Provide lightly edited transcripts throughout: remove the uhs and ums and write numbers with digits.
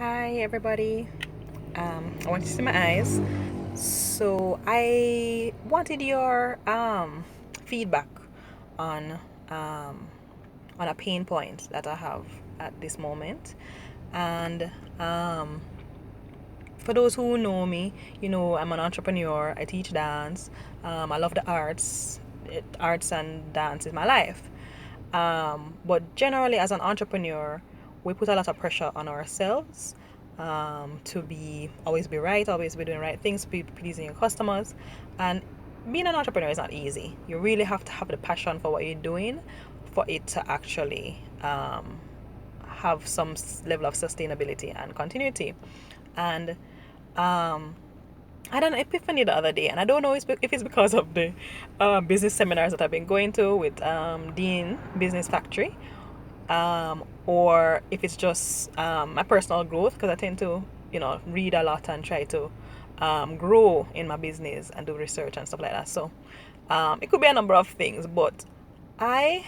Hi everybody. I want you to see my eyes. So I wanted your feedback on um, on a pain point that I have at this moment. And for those who know me, I'm an entrepreneur. I teach dance. I love the arts. Arts and dance is my life. But generally, as an entrepreneur, we put a lot of pressure on ourselves to be always be right, always be doing right things, be pleasing your customers. And being an entrepreneur is not easy. You really have to have the passion for what you're doing for it to actually have some level of sustainability and continuity. And um, I had an epiphany the other day, and I don't know if it's because of the business seminars that I've been going to with Dean Business Factory, or if it's just my personal growth, because I tend to, read a lot and try to grow in my business and do research and stuff like that. So it could be a number of things, but I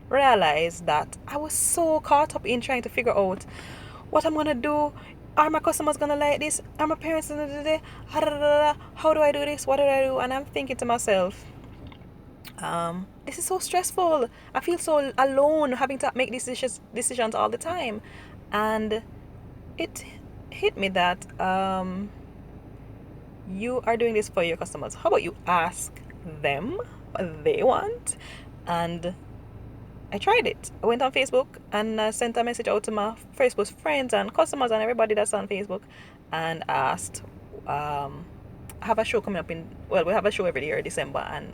realized that I was so caught up in trying to figure out what I'm gonna do. Are my customers gonna like this? Are my parents gonna do this? How do I do this? What do I do? And I'm thinking to myself, this is so stressful. I feel so alone having to make decisions all the time. And it hit me that you are doing this for your customers. How about you ask them what they want? And I tried it. I went on Facebook and sent a message out to my Facebook friends and customers and everybody that's on Facebook and asked. I have a show coming up we have a show every year in December, and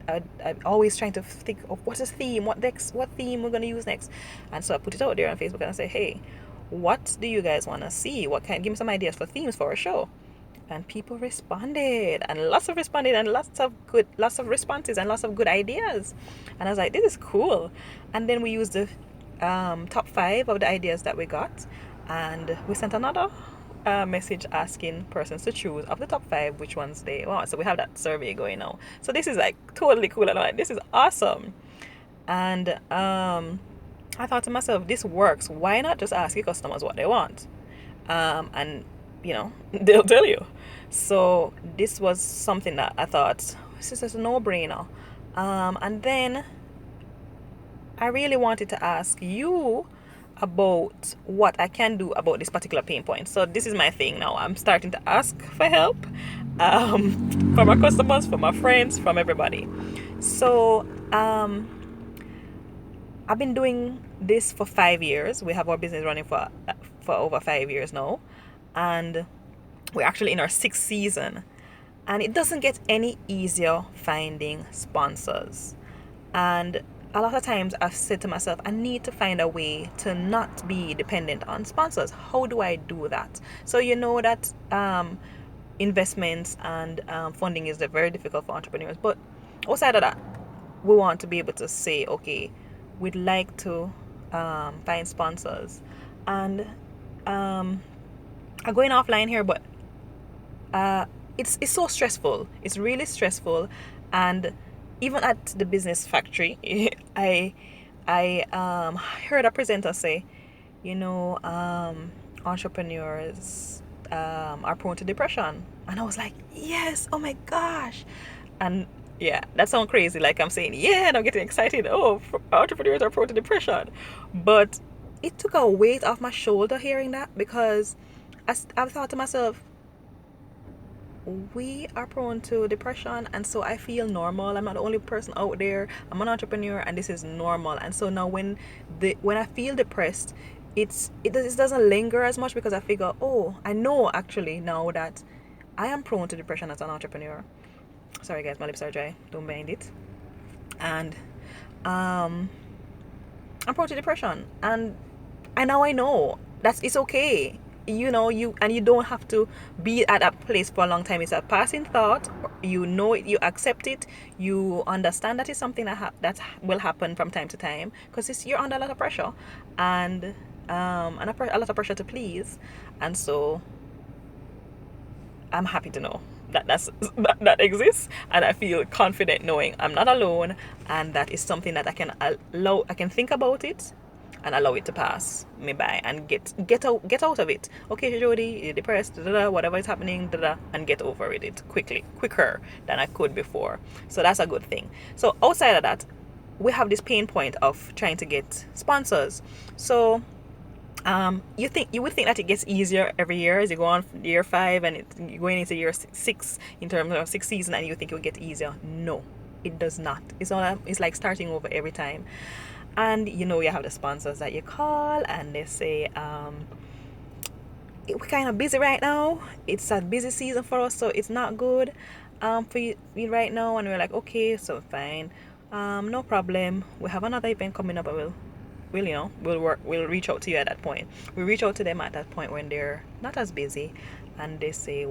I'm always trying to think of what's the theme, what theme we're going to use next. And so I put it out there on Facebook and I say, hey, what do you guys want to see? Give me some ideas for themes for a show. And people responded, and lots of responses and lots of good ideas. And I was like, this is cool. And then we used the top 5 of the ideas that we got, and we sent another message asking persons to choose of the top 5 which ones they want. So we have that survey going now. So this is like totally cool, and I'm like, this is awesome. And I thought to myself, this works. Why not just ask your customers what they want? And they'll tell you. So this was something that I thought, this is just a no-brainer. And then I really wanted to ask you about what I can do about this particular pain point. So this is my thing now. I'm starting to ask for help from my customers, from my friends, from everybody. So I've been doing this for 5 years. We have our business running for over 5 years now, and we're actually in our 6th season. And it doesn't get any easier finding sponsors. And a lot of times I've said to myself, I need to find a way to not be dependent on sponsors. How do I do that? So you know that investments and funding is very difficult for entrepreneurs. But outside of that, we want to be able to say, okay, we'd like to find sponsors. And I'm going offline here, but it's so stressful. It's really stressful. And even at the business factory, I heard a presenter say, entrepreneurs are prone to depression, and I was like, yes, oh my gosh. And yeah, that sounds crazy. Like I'm saying, yeah, and I'm getting excited. Oh, entrepreneurs are prone to depression, but it took a weight off my shoulder hearing that, because I thought to myself, we are prone to depression, and so I feel normal. I'm not the only person out there. I'm an entrepreneur, and this is normal. And so now when I feel depressed, it doesn't linger as much, because I figure, oh, I know actually now that I am prone to depression as an entrepreneur. Sorry guys, my lips are dry, don't mind it. And I'm prone to depression, and now I know that's it's okay. You don't have to be at that place for a long time. It's a passing thought. You know it, you accept it, you understand that it's something that will happen from time to time, because you're under a lot of pressure, and a lot of pressure to please. And so I'm happy to know that exists, and I feel confident knowing I'm not alone, and that is something that I can think about it, and allow it to pass me by and get out of it. Okay, Jody, you're depressed, da, da, da, whatever is happening, da, da, and get over it quicker than I could before. So that's a good thing. So outside of that, we have this pain point of trying to get sponsors. So you would think that it gets easier every year as you go on year 5 and you're going into year 6 in terms of 6 season, and you think it will get easier. No, it does not. It's like starting over every time. And you have the sponsors that you call and they say, we're kind of busy right now, it's a busy season for us, so it's not good for you right now. And we're like, okay, so fine, no problem, we have another event coming up, and we'll reach out to you at that point. We reach out to them at that point when they're not as busy, and they say,